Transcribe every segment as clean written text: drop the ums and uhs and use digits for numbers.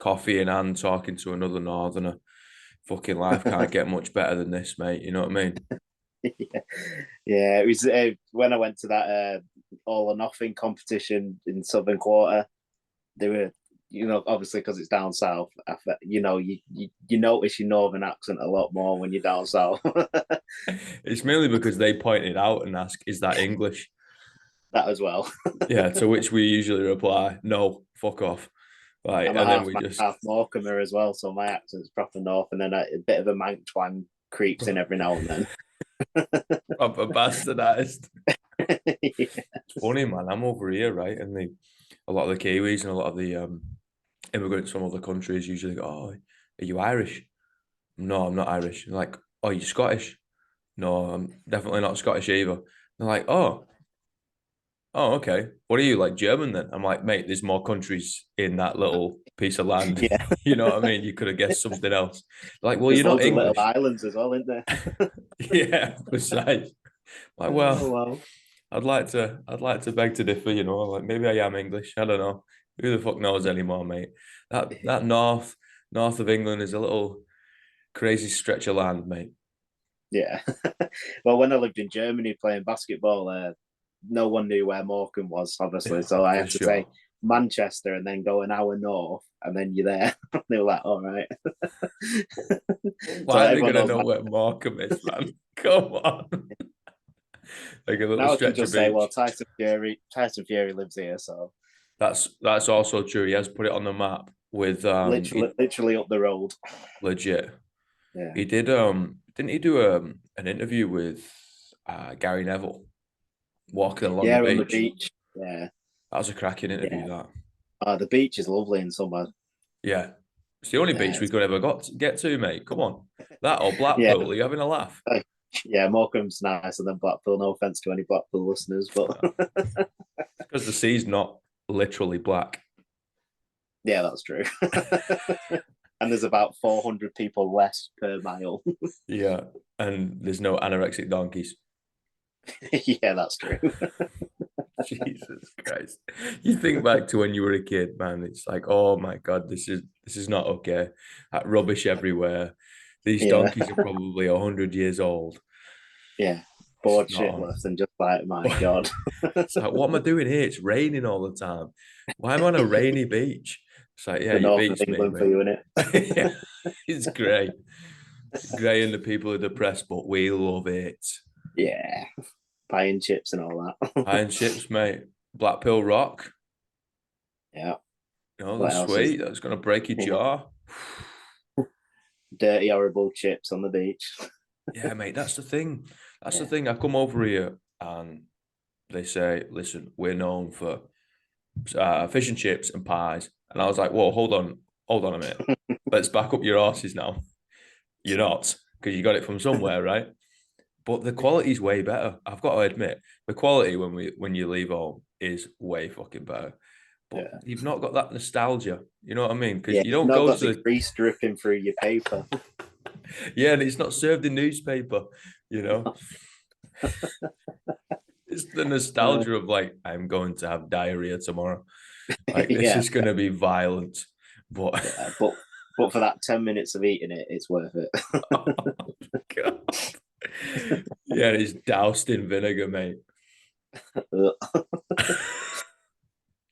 coffee in hand, talking to another northerner. Fucking life can't get much better than this, mate. You know what I mean? Yeah, yeah. It was when I went to that all or nothing competition in Southern Quarter. They were, obviously because it's down south. You notice your northern accent a lot more when you're down south. It's mainly because they pointed out and ask, "Is that English?" That as well. Yeah, to which we usually reply, "No, fuck off." Like, I'm a and then we half just Morecamber as well, so my accent's proper north, and then a bit of a Manx twang creeps in every now and then. proper bastardized. Yeah. It's funny, man. I'm over here, right? And a lot of the Kiwis and a lot of the immigrants from other countries usually go, "Oh, are you Irish?" No, I'm not Irish. They're like, "Oh, you Scottish?" No, I'm definitely not Scottish either. They're like, oh, okay. What are you, like German then? I'm like, mate, there's more countries in that little piece of land. Yeah. You know what I mean? You could have guessed something else. Like, well, There's you're not loads of little English. islands as well, isn't there? Yeah, precise. Like, Oh well, well. I'd like to beg to differ, like maybe I am English. I don't know. Who the fuck knows anymore, mate? That north of England is a little crazy stretch of land, mate. Yeah. Well, when I lived in Germany playing basketball, no one knew where Morecambe was, obviously. So I For had to say sure. Manchester and then go an hour north, and then you're there. They were like, all right. So Why are they everyone gonna knows. know where Markham is, man? Come on. Like a little Now I can stretch of just say, well, beach. Tyson Fury lives here, so That's also true. He has put it on the map with literally up the road. legit. Yeah. He did didn't he do an interview with Gary Neville walking along the Yeah, on the beach? beach. Yeah. That was a cracking interview, Yeah. that. The beach is lovely in summer. Yeah. It's the only Yeah. beach we could ever get to, mate. Come on. That or Yeah. Blackpool. Are you having a laugh? Yeah, Morecambe's nice, and then Blackpool. No offense to any Blackpool listeners, but It's because the sea's not literally black. yeah, that's true. And there's about 400 people less per mile. Yeah. And there's no anorexic donkeys. Yeah, that's true. Jesus Christ. You think back to when you were a kid, man, it's like, oh my God, this is not okay. That rubbish everywhere. These Yeah, donkeys are probably 100 years old. yeah. It's Bored not shitless and just like, my on. God. It's like, what am I doing here? It's raining all the time. Why am I on a rainy beach? It's like, yeah, The you north of beats me, England for mate. you, innit? Yeah, it's great. Great, and the people are depressed, but we love it. Yeah. Pie and chips and all that. Iron chips, mate. Black Pill Rock. Yeah. They're What else is sweet. That's gonna break your yeah. jaw. Dirty, horrible chips on the beach? Yeah, mate, that's the thing. That's the Yeah. thing. I come over here and they say, listen, we're known for fish and chips and pies. And I was like, whoa, hold on a minute. Let's back up your horses now. You're not, because you got it from somewhere, right? But the quality's way better. I've got to admit, the quality when you leave home is way fucking better. But Yeah. you've not got that nostalgia. You know what I mean? Because Yeah. you don't Not go got to the the grease dripping through your paper. yeah, and it's not served in newspaper, you know. It's the Uh, nostalgia of like, I'm going to have diarrhea tomorrow. Like this yeah. is gonna be violent. But Yeah. But for that 10 minutes of eating it, it's worth it. oh God. Yeah, it's doused in vinegar, mate.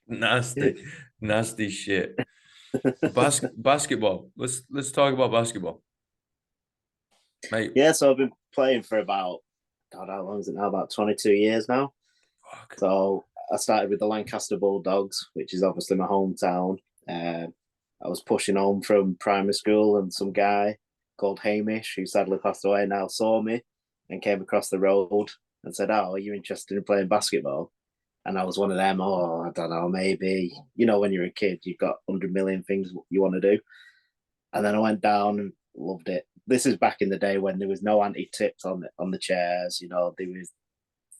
Nasty, nasty shit. Basketball. Let's talk about basketball, mate. Yeah, so I've been playing for about, God, how long is it now? About 22 years now. Fuck. So I started with the Lancaster Bulldogs, which is obviously my hometown. Uh, I was pushing home from primary school, and some guy called Hamish, who sadly passed away now, saw me and came across the road and said, "Oh, are you interested in playing basketball?" And I was one of them. Oh, I don't know, maybe. When you're a kid, you've got 100 million things you want to do. And then I went down and loved it. This is back in the day when there was no anti-tips on the chairs.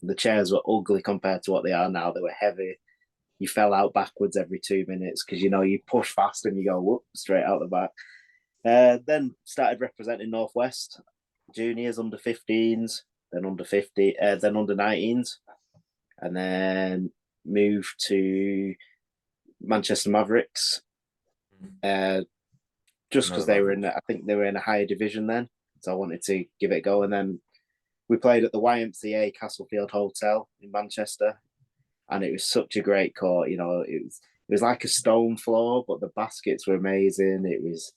The chairs were ugly compared to what they are now. They were heavy. You fell out backwards every 2 minutes because you push fast and you go whoop straight out the back. Then started representing Northwest juniors, under 15s, then under 50, then under 19s, and then moved to Manchester Mavericks uh, just Another because they were level. in, I think they were in a higher division then, so I wanted to give it a go. And then we played at the YMCA Castlefield Hotel in Manchester, and it was such a great court. You know, it was like a stone floor, but the baskets were amazing. It was,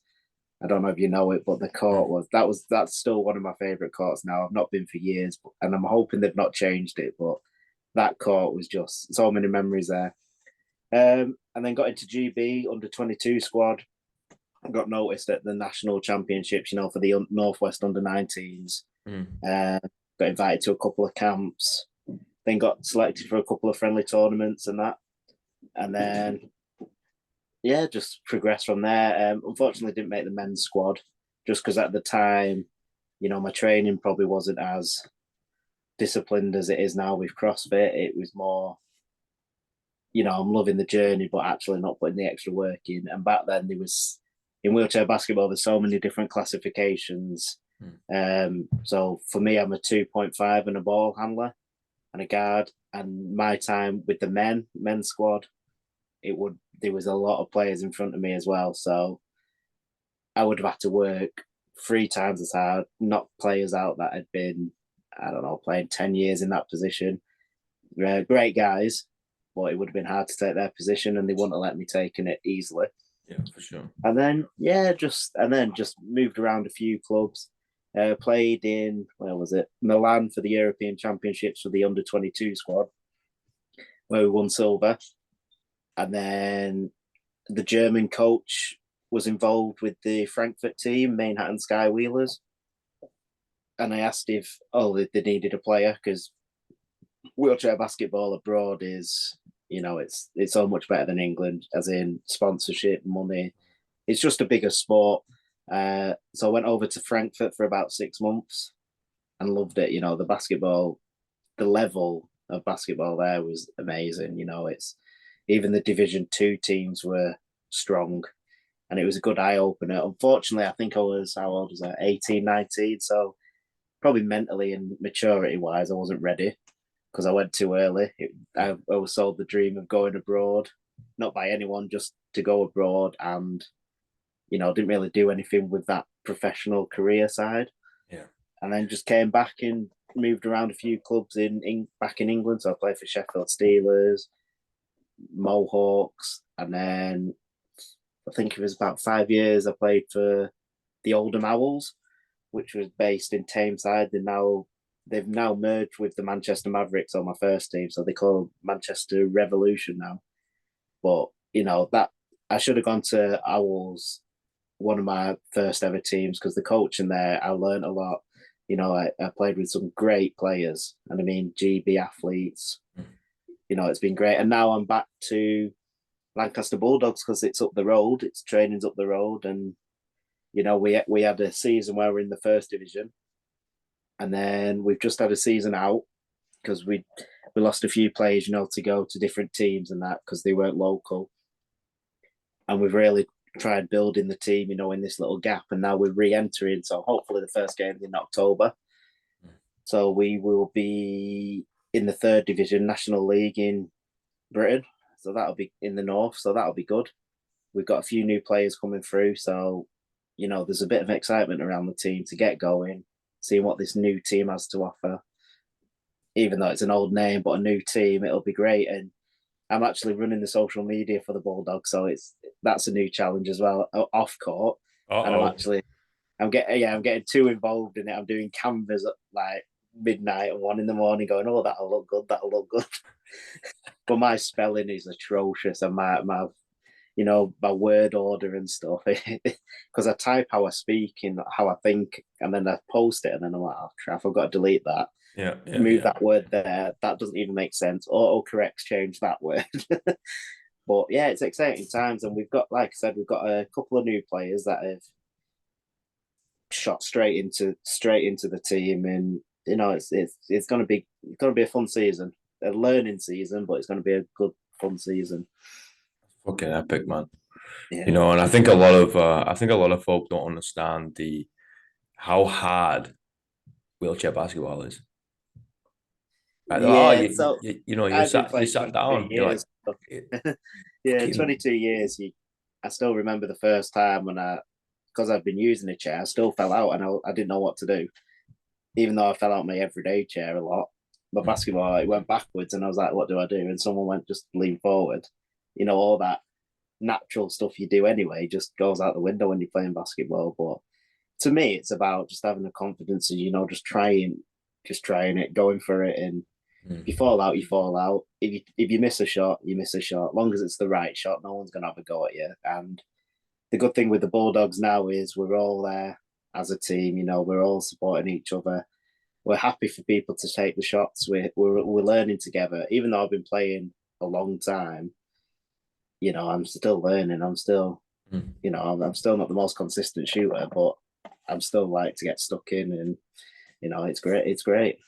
I don't know if you know it, but the court Mm. that's still one of my favorite courts now. I've not been for years, and I'm hoping they've not changed it. But that court was just so many memories there. And then got into GB under 22 squad. Got noticed at the national championships, you know, for the Northwest under 19s. Mm. Got invited to a couple of camps. Then got selected for a couple of friendly tournaments and that. And then yeah, just progressed from there. Unfortunately, didn't make the men's squad just because at the time, you know, my training probably wasn't as disciplined as it is now with CrossFit. It was more, you know, I'm loving the journey, but actually not putting the extra work in. And back then, there was in wheelchair basketball, there's so many different classifications. Mm. So for me, I'm a 2.5 and a ball handler and a guard. And my time with the men's squad, there was a lot of players in front of me as well. So I would have had to work 3 times as hard, knock players out that had been, I don't know, playing 10 years in that position. Great guys, but it would have been hard to take their position and they wouldn't have let me take it easily. Yeah, for sure. And then, yeah, just moved around a few clubs. Played in, where was it? Milan for the European Championships for the under 22 squad, where we won silver. And then the German coach was involved with the Frankfurt team, Manhattan Sky Wheelers. And I asked if, they needed a player because wheelchair basketball abroad is, you know, it's so much better than England, as in sponsorship, money. It's just a bigger sport. So I went over to Frankfurt for about 6 months and loved it. You know, the level of basketball there was amazing. You know, it's even the Division 2 teams were strong and it was a good eye opener. Unfortunately, I think how old was I? 18, 19. So probably mentally and maturity wise, I wasn't ready because I went too early. I was sold the dream of going abroad, not by anyone, just to go abroad, and you know, didn't really do anything with that professional career side. Yeah. And then just came back and moved around a few clubs back in England. So I played for Sheffield Steelers, Mohawks, and then I think it was about 5 years I played for the Oldham Owls, which was based in Tameside. They've now merged with the Manchester Mavericks on my first team, so they call Manchester Revolution now. But you know that I should have gone to Owls, one of my first ever teams, because the coach in there, I learned a lot. You know, I played with some great players, and I mean GB athletes. Mm. You know, it's been great, and now I'm back to Lancaster Bulldogs because it's up the road. It's training's up the road, and you know we had a season where we're in the first division, and then we've just had a season out because we lost a few players, you know, to go to different teams and that because they weren't local, and we've really tried building the team, you know, in this little gap, and now we're re-entering. So hopefully the first game's in October. Mm. So we will be in the third division, National League in Britain. So that'll be in the north. So that'll be good. We've got a few new players coming through. So, you know, there's a bit of excitement around the team to get going, seeing what this new team has to offer. Even though it's an old name, but a new team, it'll be great. And I'm actually running the social media for the Bulldogs, so that's a new challenge as well off court. And Uh-oh. I'm getting too involved in it. I'm doing canvas at like midnight and 1 in the morning, going, "Oh, that'll look good, that'll look good." But my spelling is atrocious, and my you know my word order and stuff, because I type how I speak and how I think, and then I post it, and then I'm like, "Oh crap, I've got to delete that." Yeah, yeah, Move yeah. that word there. That doesn't even make sense. Autocorrects change that word. But yeah, it's exciting times, and we've got, like I said, we've got a couple of new players that have shot straight into the team, and you know it's gonna be a fun season, a learning season, but it's gonna be a good fun season. Fucking epic, man. You Yeah, know, and I think a lot of folk don't understand the how hard wheelchair basketball is. Like, oh, yeah. So you know, I've been you playing sat 22 down. You're like, years. it, Yeah, fucking 22 years. I still remember the first time when because I'd been using a chair, I still fell out and I didn't know what to do. Even though I fell out my everyday chair a lot, my basketball, it went backwards and I was like, what do I do? And someone went, just lean forward. All that natural stuff you do anyway just goes out the window when you're playing basketball. But to me, it's about just having the confidence and, just trying it, going for it. And if you fall out, you fall out. If you miss a shot, you miss a shot. As long as it's the right shot, no one's going to have a go at you. And the good thing with the Bulldogs now is we're all there as a team. We're all supporting each other. We're happy for people to take the shots. We're learning together. Even though I've been playing a long time, I'm still learning. I'm still, I'm still not the most consistent shooter, but I'm still like to get stuck in, and it's great. It's great.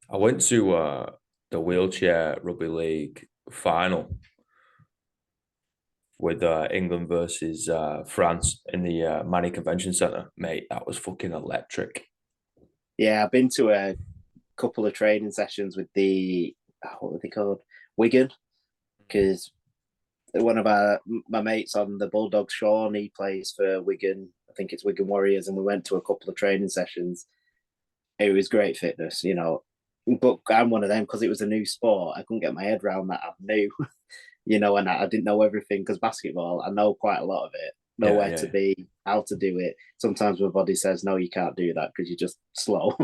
I went to the wheelchair rugby league final with England versus France in the Manny Convention Centre. Mate, that was fucking electric. Yeah, I've been to a couple of training sessions with what were they called? Wigan, because one of my mates on the Bulldogs, Sean, he plays for Wigan. I think it's Wigan Warriors, and we went to a couple of training sessions. It was great fitness, But I'm one of them because it was a new sport. I couldn't get my head around that. I'm new, and I didn't know everything because basketball, I know quite a lot of it, know Yeah, where yeah, to yeah. be, how to do it. Sometimes my body says, no, you can't do that because you're just slow.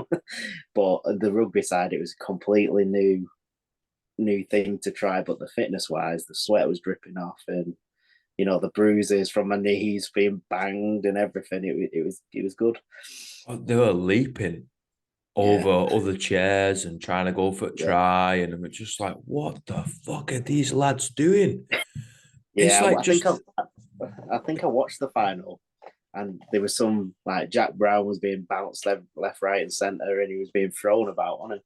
But the rugby side, it was a completely new thing to try. But the fitness wise, the sweat was dripping off, and the bruises from my knees being banged and everything. It was good. Oh, they were leaping Yeah, over other chairs and trying to go for a yeah, try, and I'm just like, what the fuck are these lads doing? It's yeah. like I think I watched the final, and there was some like Jack Brown was being bounced left, right, and centre, and he was being thrown about on it.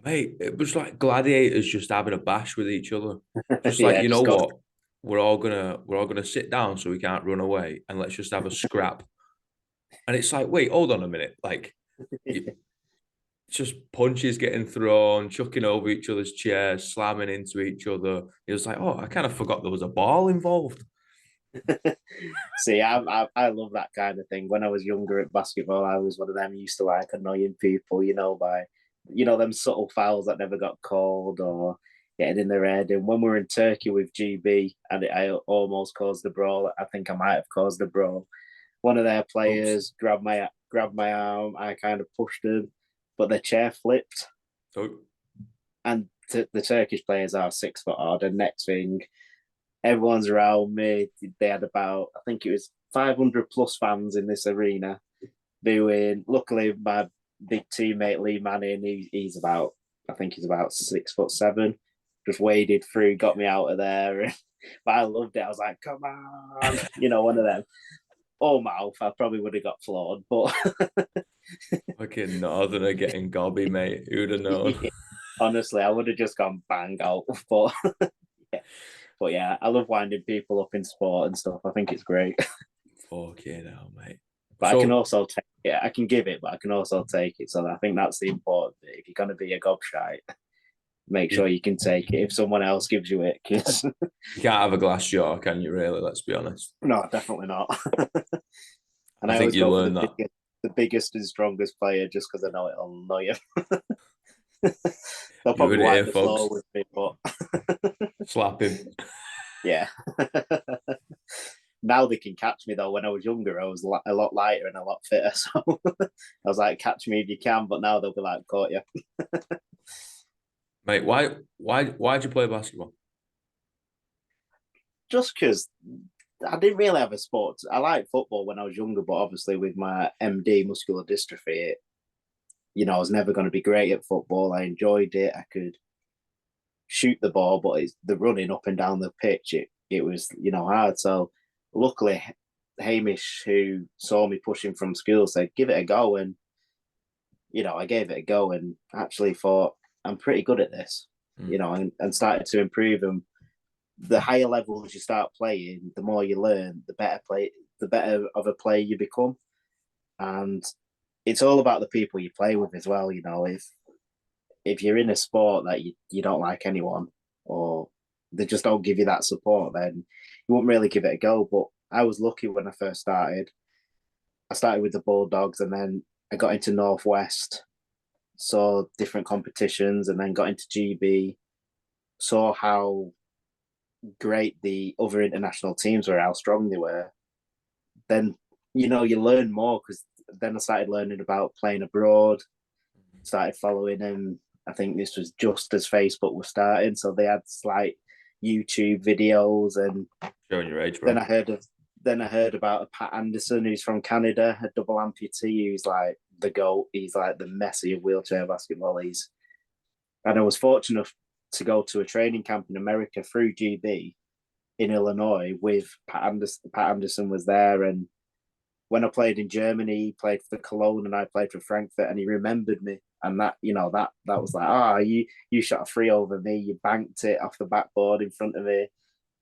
mate, it was like gladiators just having a bash with each other. Just like, Yeah, you know just got. what? We're all gonna sit down so we can't run away and let's just have a scrap. And it's like, wait, hold on a minute. Like you, just punches getting thrown, chucking over each other's chairs, slamming into each other. It was like, oh, I kind of forgot there was a ball involved. See, I love that kind of thing. When I was younger at basketball, I was one of them used to like annoying people, by them subtle fouls that never got called or getting in their head. And when we were in Turkey with GB, and I almost caused a brawl, I think I might have caused a brawl. One of their Oops. players grabbed my arm. I kind of pushed him, but the chair flipped, So and the Turkish players are 6 foot odd. And next thing, everyone's around me. They had about, I think it was 500 plus fans in this arena doing. Luckily, my big teammate Lee Manning, he's about, I think he's about 6'7", just waded through, got me out of there. But I loved it. I was like, come on, one of them. Oh, mouth, I probably would have got floored, but fucking Northerner getting gobby, mate. Who'd have known? yeah, honestly, I would have just gone bang out. But yeah, I love winding people up in sport and stuff. I think it's great. Fucking hell, mate. But I can So also take it. I can give it, but I can also take it. So I think that's the important bit. If you're going to be a gobshite, make sure you, you can take it if someone else gives you it. Because you can't have a glass jaw, can you? Really? Let's be honest. no, definitely not. And I I think always you go for learn that. the biggest and strongest player just because I know it'll annoy you. They'll You probably heard it wipe here, the floor folks. with me, but Slap him. yeah. Now they can catch me though. When I was younger, I was a lot lighter and a lot fitter. So I was like, catch me if you can. But now they'll be like, caught you. Mate, why'd you play basketball? Just because I didn't really have a sport. I liked football when I was younger, but obviously with my MD, muscular dystrophy, I was never going to be great at football. I enjoyed it. I could shoot the ball, but it's the running up and down the pitch. It was hard. So luckily, Hamish, who saw me pushing from school, said, "Give it a go," and I gave it a go and actually thought I'm pretty good at this. Hmm. And started to improve. And the higher levels you start playing, the more you learn, the better of a player you become. And it's all about the people you play with as well. If you're in a sport that you don't like anyone, or they just don't give you that support, then you wouldn't really give it a go. But I was lucky when I first started. I started with the Bulldogs, and then I got into Northwest, saw different competitions, and then got into GB. Saw how great the other international teams were, how strong they were. Then you learn more, because then I started learning about playing abroad. Started following them. I think this was just as Facebook was starting, so they had slight YouTube videos, and Showing your age, then bro. I heard of then I heard about a Pat Anderson, who's from Canada, a double amputee, who's like the GOAT. He's like the Messi of wheelchair basketball. And I was fortunate to go to a training camp in America through GB in Illinois with Pat Anderson. Pat Anderson was there, and when I played in Germany, he played for Cologne and I played for Frankfurt, and he remembered me. And that was like, you shot a free over me, you banked it off the backboard in front of me.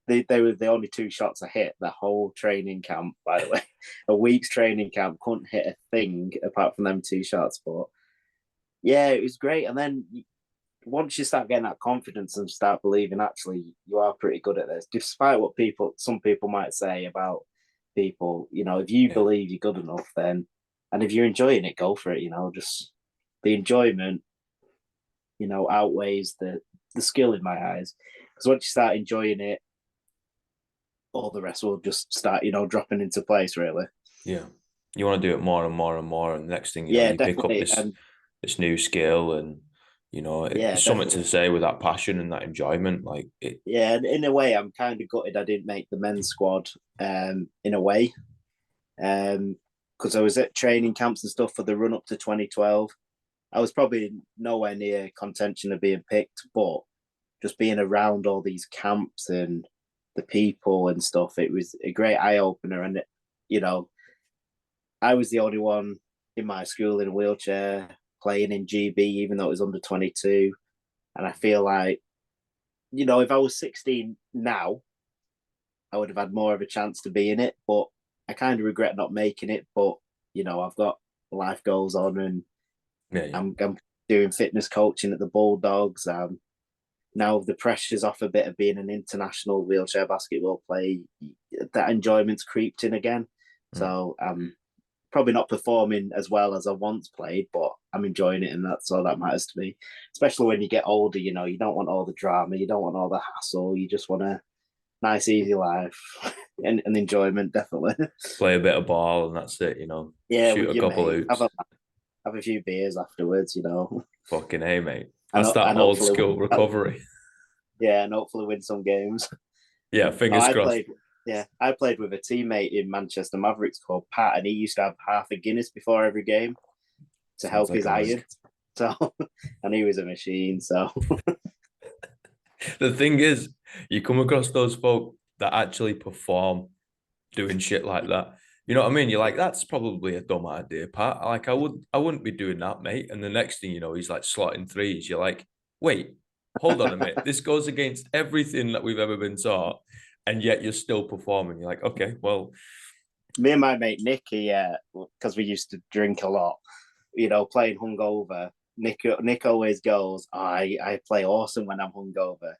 They were the only two shots I hit the whole training camp, by the way. A week's training camp, couldn't hit a thing apart from them two shots. But yeah, it was great. And then once you start getting that confidence and start believing, actually, you are pretty good at this, despite what some people might say about people. If you Yeah. believe you're good enough, then, and if you're enjoying it, go for it. Just the enjoyment, outweighs the skill in my eyes. Because once you start enjoying it, all the rest will just start, dropping into place. Really. Yeah. You want to do it more and more and more. And next thing you know, Yeah, you pick up definitely, this and this new skill and yeah, it's something to definitely. say with that passion and that enjoyment. Like it Yeah, and in a way, I'm kind of gutted I didn't make the men's squad. In a way, because I was at training camps and stuff for the run up to 2012. I was probably nowhere near contention of being picked, but just being around all these camps and the people and stuff, it was a great eye opener. And you know, I was the only one in my school in a wheelchair playing in GB, even though it was under 22. And I feel like, if I was 16 now, I would have had more of a chance to be in it. But I kind of regret not making it. But I've got life goals on, and yeah, yeah. I'm doing fitness coaching at the Bulldogs. Now the pressure's off a bit of being an international wheelchair basketball player. That enjoyment's creeped in again. Mm. So I'm probably not performing as well as I once played, but I'm enjoying it, and that's all that matters to me. Especially when you get older, you don't want all the drama, you don't want all the hassle, you just want a nice, easy life and enjoyment, definitely. Play a bit of ball and that's it, Yeah, shoot with a your couple mate, hoops. have a few beers afterwards. Fucking hey, mate. and That's that and old hopefully, school recovery. yeah, and hopefully win some games. Yeah, No, fingers crossed. I played with a teammate in Manchester Mavericks called Pat, and he used to have half a Guinness before every game to Sounds help like his a win. iron. So, and he was a machine. So, The thing is, you come across those folk that actually perform doing shit like that. You know what I mean? You're like, that's probably a dumb idea, Pat. Like, I wouldn't be doing that, mate. And the next thing you know, he's like slotting threes. You're like, wait, hold on a minute. This goes against everything that we've ever been taught, and yet you're still performing. You're like, okay, well, me and my mate Nick, because we used to drink a lot, playing hungover. Nick always goes, I play awesome when I'm hungover.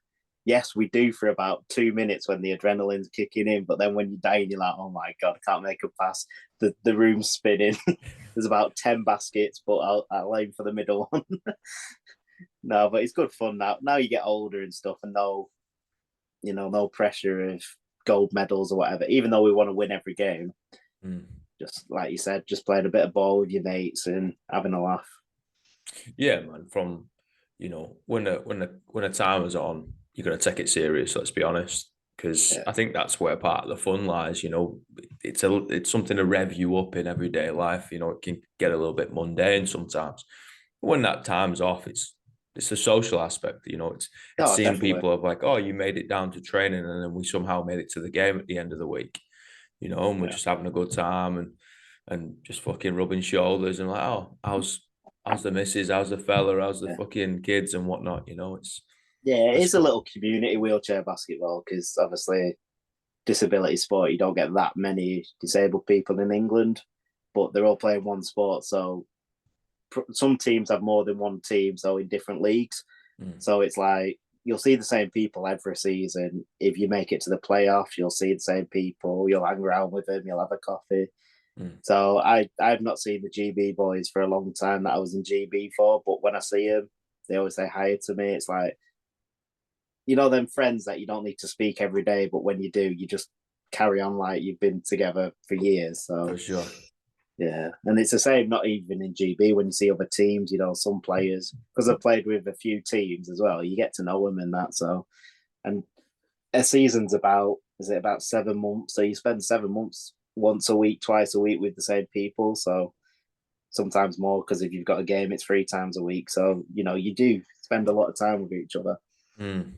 Yes, we do for about 2 minutes when the adrenaline's kicking in, but then when you're dying, you're like, oh my god, I can't make a pass. The room's spinning. There's about 10 baskets, but I'll aim for the middle one. No, but it's good fun now. Now you get older and stuff, and no pressure of gold medals or whatever. Even though we want to win every game, mm. just like you said, just playing a bit of ball with your mates and having a laugh. Yeah, man. From when the time is on, you're gonna take it serious. Let's be honest, because Yeah. I think that's where part of the fun lies. It's something to rev you up in everyday life. It can get a little bit mundane sometimes. When that time's off, it's a social aspect. It's Oh, seeing definitely. people of like, oh, you made it down to training, and then we somehow made it to the game at the end of the week. And we're Yeah. just having a good time and just fucking rubbing shoulders and like, oh, how's the missus, how's the fella, how's the Yeah. fucking kids and whatnot. It's Yeah, that's it's a cool. little community wheelchair basketball, because obviously disability sport, you don't get that many disabled people in England, but they're all playing one sport. So some teams have more than one team, so in different leagues. Mm. So it's like you'll see the same people every season. If you make it to the playoffs, you'll see the same people. You'll hang around with them. You'll have a coffee. Mm. So I've not seen the GB boys for a long time that I was in GB for. But when I see them, they always say hi to me. It's like, you know, them friends that you don't need to speak every day, but when you do, you just carry on like you've been together for years. So For sure. yeah, and it's the same. Not even in GB when you see other teams, you know, some players because I've played with a few teams as well. You get to know them and that. So, and a season's about is it about 7 months? So you spend 7 months once a week, twice a week with the same people. So sometimes more because if you've got a game, it's 3 times a week. So you know you do spend a lot of time with each other. Mm.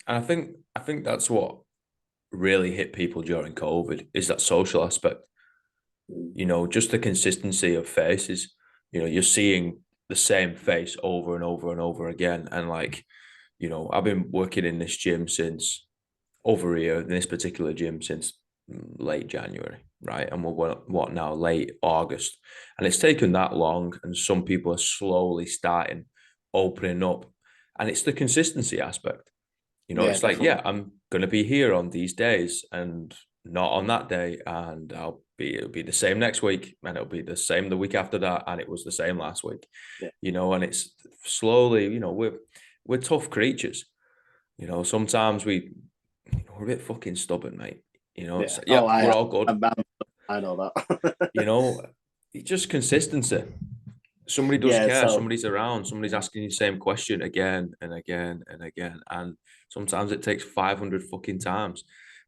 And I think that's what really hit people during COVID is that social aspect. You know, just the consistency of faces. You know, you're seeing the same face over and over and over again. And like, you know, I've been working in this gym since over here in this particular gym since late January, right? And we're what now, late August. And it's taken that long. And some people are slowly starting opening up. And it's the consistency aspect. You know, Yeah, it's like, definitely. yeah, I'm gonna be here on these days and not on that day, and it'll be the same next week, and it'll be the same the week after that, and it was the same last week. Yeah, You know, and it's slowly, you know, we're tough creatures. You know, sometimes we're a bit fucking stubborn, mate. You know, yeah. so, Oh, yep, we're all good. I know that. You know, it's just consistency. Somebody does Yeah, care, so somebody's around, somebody's asking you the same question again and again and again. And sometimes it takes 500 fucking times.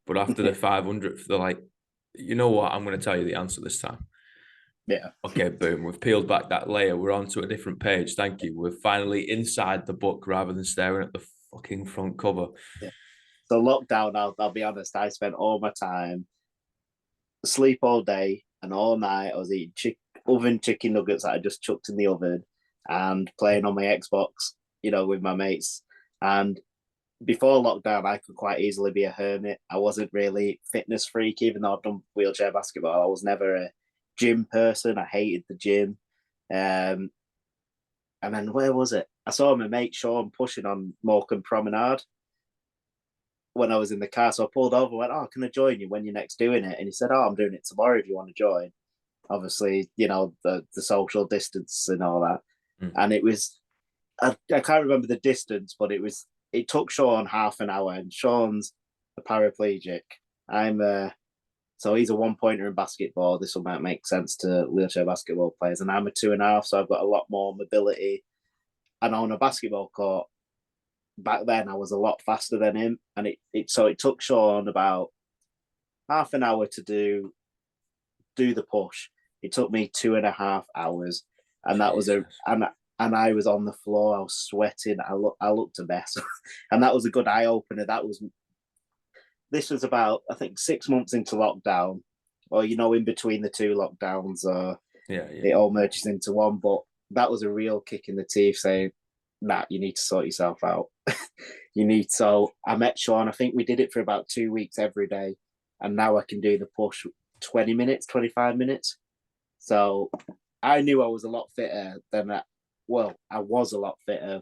But after the 500th, they're like, you know what? I'm going to tell you the answer this time. yeah. Okay, boom. We've peeled back that layer. We're on to a different page. Thank you. We're finally inside the book rather than staring at the fucking front cover. Yeah. So lockdown, I'll be honest, I spent all my time asleep all day and all night. I was eating oven chicken nuggets that I just chucked in the oven and playing on my Xbox, you know, with my mates. And before lockdown, I could quite easily be a hermit. I wasn't really fitness freak, even though I've done wheelchair basketball. I was never a gym person. I hated the gym. Um, and then where was it? I saw my mate Sean pushing on Morecambe Promenade when I was in the car. So I pulled over and went, "Oh, can I join you when you're next doing it?" And he said, "Oh, I'm doing it tomorrow if you want to join." Obviously, you know, the social distance and all that. Mm. And it was, I can't remember the distance, but it took Sean half an hour. And Sean's a paraplegic. I'm so he's a 1 pointer in basketball. This will might make sense to wheelchair basketball players. And I'm a 2.5, so I've got a lot more mobility. And on a basketball court, back then I was a lot faster than him. And it took Sean about half an hour to do the push. It took me 2.5 hours, and that was a Jesus. and I was on the floor. I was sweating. I looked a mess, and that was a good eye opener. This was about I think 6 months into lockdown, or you know, in between the two lockdowns. Yeah, yeah. It all merges into one. But that was a real kick in the teeth, saying, "Nat, you need to sort yourself out. You need." So I met Sean. I think we did it for about 2 weeks every day, and now I can do the push 20 minutes, 25 minutes. So I knew I was a lot fitter than that. Well, I was a lot fitter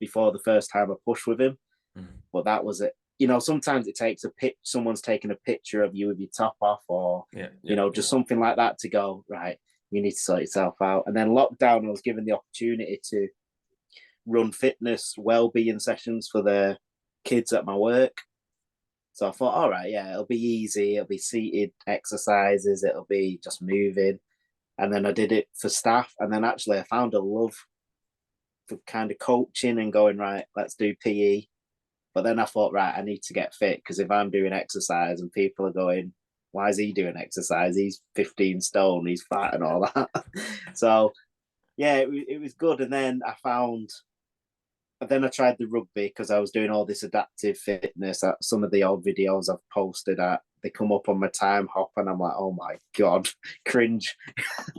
before the first time I pushed with him, Mm. but that was it. You know, sometimes it takes someone's taking a picture of you with your top off, or Yeah, you yeah, know, yeah. just something like that to go right. You need to sort yourself out. And then lockdown, I was given the opportunity to run fitness well-being sessions for the kids at my work. So I thought, all right, yeah, it'll be easy. It'll be seated exercises. It'll be just moving. And then I did it for staff. And then actually I found a love for kind of coaching and going, right, let's do PE. But then I thought, right, I need to get fit because if I'm doing exercise and people are going, why is he doing exercise? He's 15 stone, he's fat and all that. So yeah, it was good. And then I tried the rugby because I was doing all this adaptive fitness. Some of the old videos I've posted they come up on my time hop, and I'm like, oh my god, cringe.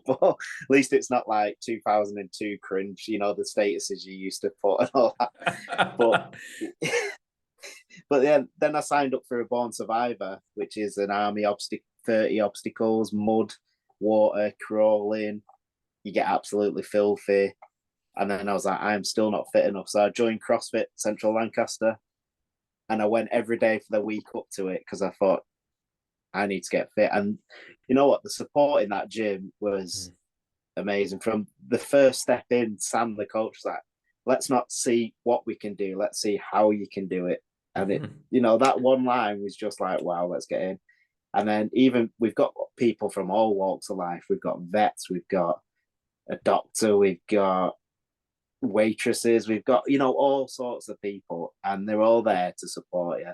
But at least it's not like 2002 cringe, you know, the statuses you used to put and all that. But then I signed up for a Born Survivor, which is an army 30 obstacles, mud, water, crawling. You get absolutely filthy. And then I was like, I'm still not fit enough. So I joined CrossFit Central Lancaster, and I went every day for the week up to it because I thought I need to get fit. And you know what? The support in that gym was amazing. From the first step in, Sam, the coach, was like, let's not see what we can do. Let's see how you can do it. And it, that one line was just like, wow, let's get in. And then even we've got people from all walks of life. We've got vets, we've got a doctor, we've got waitresses, we've got, all sorts of people, and they're all there to support you.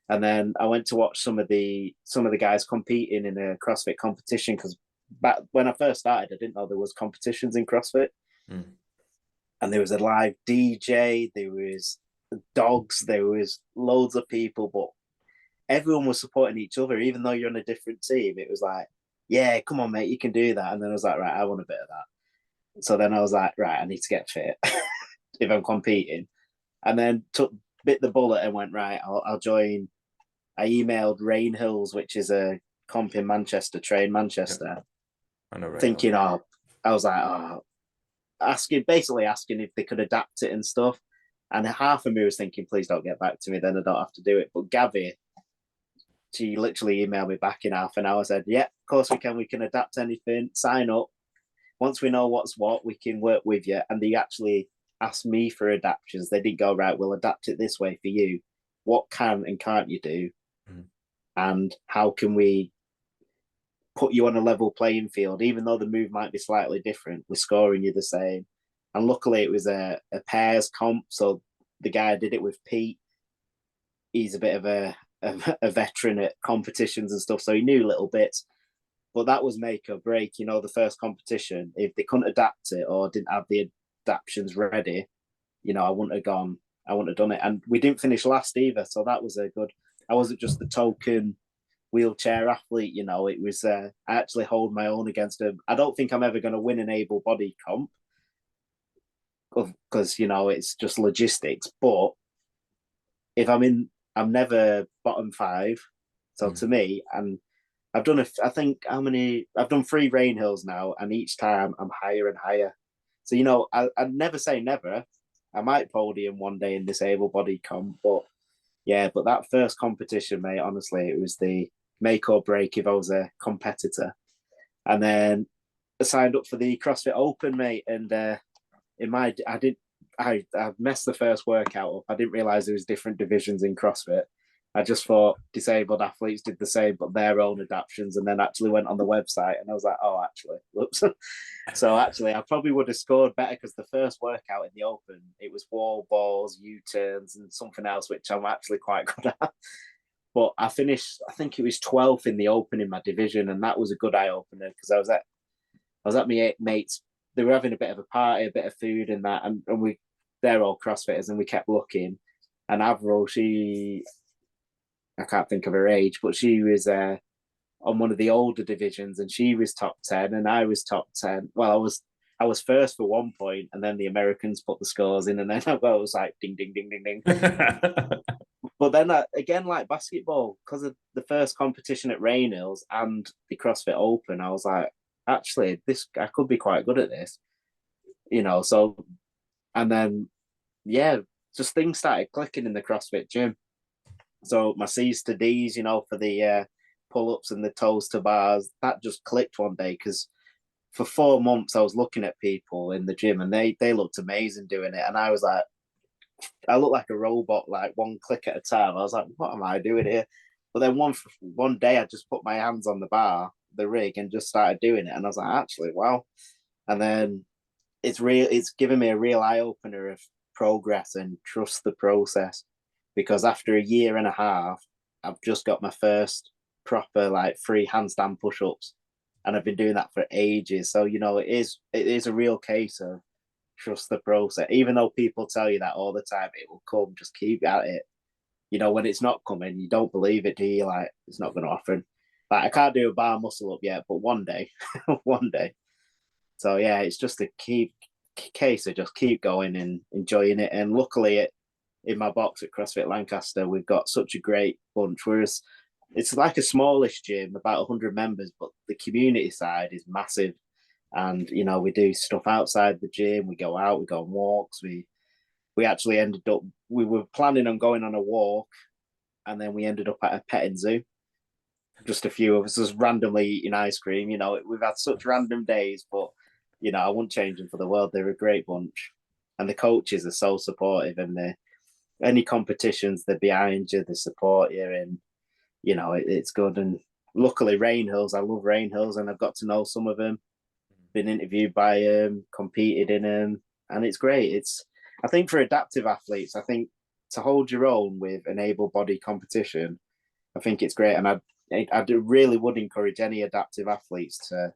And then I went to watch some of the guys competing in a CrossFit competition, because back when I first started, I didn't know there was competitions in CrossFit. And there was a live DJ, there was dogs, there was loads of people, but everyone was supporting each other, even though you're on a different team. It was like, yeah, come on, mate, you can do that. And then I was like, right, I want a bit of that. So then I was like, right, I need to get fit if I'm competing. And then bit the bullet and went, right, I'll join. I emailed Rain Hills, which is a comp in Manchester, Train Manchester. I know, thinking, I was like, basically asking if they could adapt it and stuff. And half of me was thinking, please don't get back to me, then I don't have to do it. But Gabby, she literally emailed me back in half an hour, said, yeah, of course we can adapt anything, sign up. Once we know what's what, we can work with you. And they actually asked me for adaptations. They didn't go, right, we'll adapt it this way for you. What can and can't you do? And how can we put you on a level playing field? Even though the move might be slightly different, we're scoring you the same. And luckily it was a pairs comp. So the guy did it with Pete. He's a bit of a veteran at competitions and stuff, so he knew little bits. But that was make or break, the first competition. If they couldn't adapt it or didn't have the adaptations ready, I wouldn't have done it. And we didn't finish last either, so that was a good. I wasn't just the token wheelchair athlete, it was I actually hold my own against him. I don't think I'm ever going to win an able body comp because it's just logistics. But if I'm never bottom 5. So to me, and I've done I've done 3 Rain Hills now, and each time I'm higher and higher. So I'd never say never. I might podium one day in this able body comp, but that first competition, mate, honestly, it was the make or break if I was a competitor. And then I signed up for the CrossFit Open, mate, and I messed the first workout up. I didn't realize there was different divisions in CrossFit. I just thought disabled athletes did the same, but their own adaptations, and then actually went on the website and I was like, oh, actually, whoops. So actually, I probably would have scored better because the first workout in the Open, it was wall balls, U-turns, and something else, which I'm actually quite good at. But I finished, I think it was 12th in the Open in my division, and that was a good eye opener because I was at my mates. They were having a bit of a party, a bit of food, and that, and they're all CrossFitters, and we kept looking. And Avril, I can't think of her age, but she was on one of the older divisions, and she was top 10, and I was top 10. Well, I was first for one point, and then the Americans put the scores in, and then I was like ding ding ding ding ding. But then again, like basketball, because of the first competition at Rain Hills and the CrossFit Open, I was like, actually, I could be quite good at this, So, and then just things started clicking in the CrossFit gym. So my C's to D's, for the pull-ups and the toes to bars, that just clicked one day because for 4 months I was looking at people in the gym and they looked amazing doing it. And I was like, I looked like a robot, like one click at a time. I was like, what am I doing here? But then one day I just put my hands on the bar, the rig, and just started doing it. And I was like, actually, wow. And then it's given me a real eye-opener of progress and trust the process. Because after a year and a half, I've just got my first proper like free handstand push-ups, and I've been doing that for ages. So it is a real case of trust the process. Even though people tell you that all the time, it will come. Just keep at it. When it's not coming, you don't believe it, do you? Like it's not going to happen. Like I can't do a bar muscle up yet, but one day, one day. So it's just a case of just keep going and enjoying it. And luckily, in my box at CrossFit Lancaster, we've got such a great bunch. Whereas it's like a smallish gym, about 100 members, but the community side is massive. And we do stuff outside the gym. We go out, we go on walks. We actually ended up, we were planning on going on a walk, and then we ended up at a petting zoo. Just a few of us just randomly eating ice cream. We've had such random days, but I wouldn't change them for the world. They're a great bunch, and the coaches are so supportive. And any competitions, they're behind you, they support you, and it's good. And luckily, Rain Hills, I love Rain Hills, and I've got to know some of them. Been interviewed by them, competed in them, and it's great. I think for adaptive athletes, I think to hold your own with an able-bodied competition, I think it's great. And I really would encourage any adaptive athletes to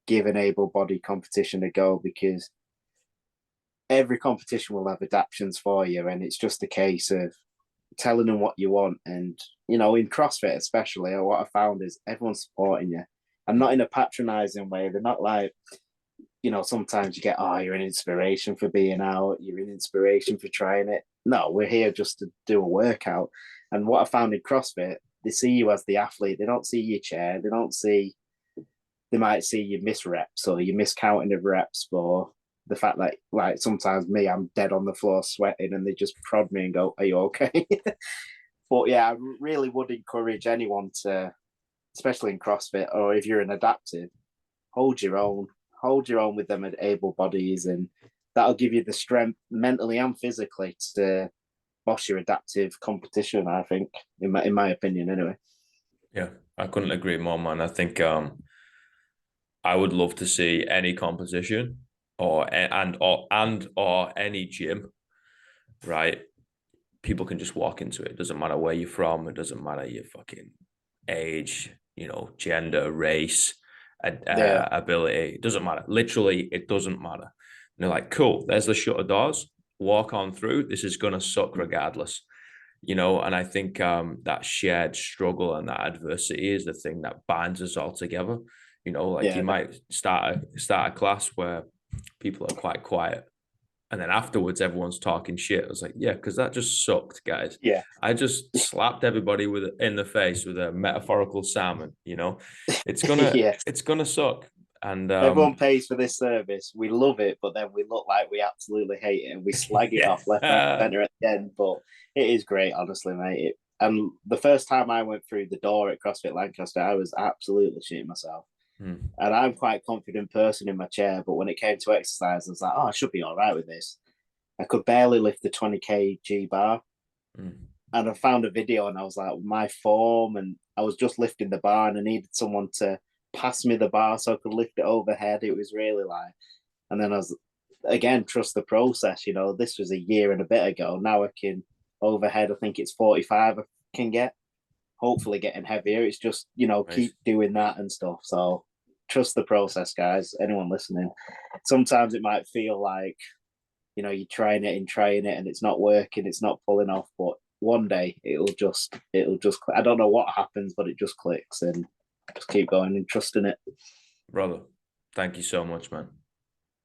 give an able-bodied competition a go, because every competition will have adaptations for you, and it's just a case of telling them what you want. And in CrossFit especially, what I found is everyone's supporting you, and not in a patronizing way. They're not like, sometimes you get, oh, you're an inspiration for being out, you're an inspiration for trying it. No, we're here just to do a workout. And what I found in CrossFit, they see you as the athlete. They don't see your chair. They might see you miss reps, or you miscounting of reps, or the fact that, like, sometimes me, I'm dead on the floor sweating, and they just prod me and go, are you okay? But yeah, I really would encourage anyone to, especially in CrossFit, or if you're an adaptive, hold your own with them at able bodies, and that'll give you the strength mentally and physically to boss your adaptive competition, I think, in my opinion anyway. Yeah, I couldn't agree more, man. I think I would love to see any composition or any gym, right? People can just walk into it. It doesn't matter where you're from. It doesn't matter your fucking age, gender, race, Yeah. ability. It doesn't matter. Literally, it doesn't matter. And they're like, cool, there's the shutter doors. Walk on through. This is going to suck regardless. And I think that shared struggle and that adversity is the thing that binds us all together. Like Yeah. you might start a class where people are quite quiet, and then afterwards everyone's talking shit. I was like, yeah, because that just sucked, guys. Yeah. I just slapped everybody in the face with a metaphorical salmon. It's gonna Yeah. it's gonna suck. And Everyone pays for this service. We love it, but then we look like we absolutely hate it, and we slag it off left, right, yeah. center at the end. But it is great, honestly, mate. And the first time I went through the door at CrossFit Lancaster, I was absolutely shitting myself. And I'm quite a confident person in my chair, but when it came to exercise, I was like, oh, I should be all right with this. I could barely lift the 20 kg bar. And I found a video, and I was like, my form, and I was just lifting the bar, and I needed someone to pass me the bar so I could lift it overhead. It was really like, and then I was, again, trust the process. This was a year and a bit ago. Now I can overhead, I think it's 45 I can get, hopefully getting heavier. It's just, Nice. keep doing that and stuff. So trust the process, guys. Anyone listening, sometimes it might feel like, you're trying it and it's not working, it's not pulling off, but one day it'll just I don't know what happens, but it just clicks, and just keep going and trusting it. Brother, thank you so much, man.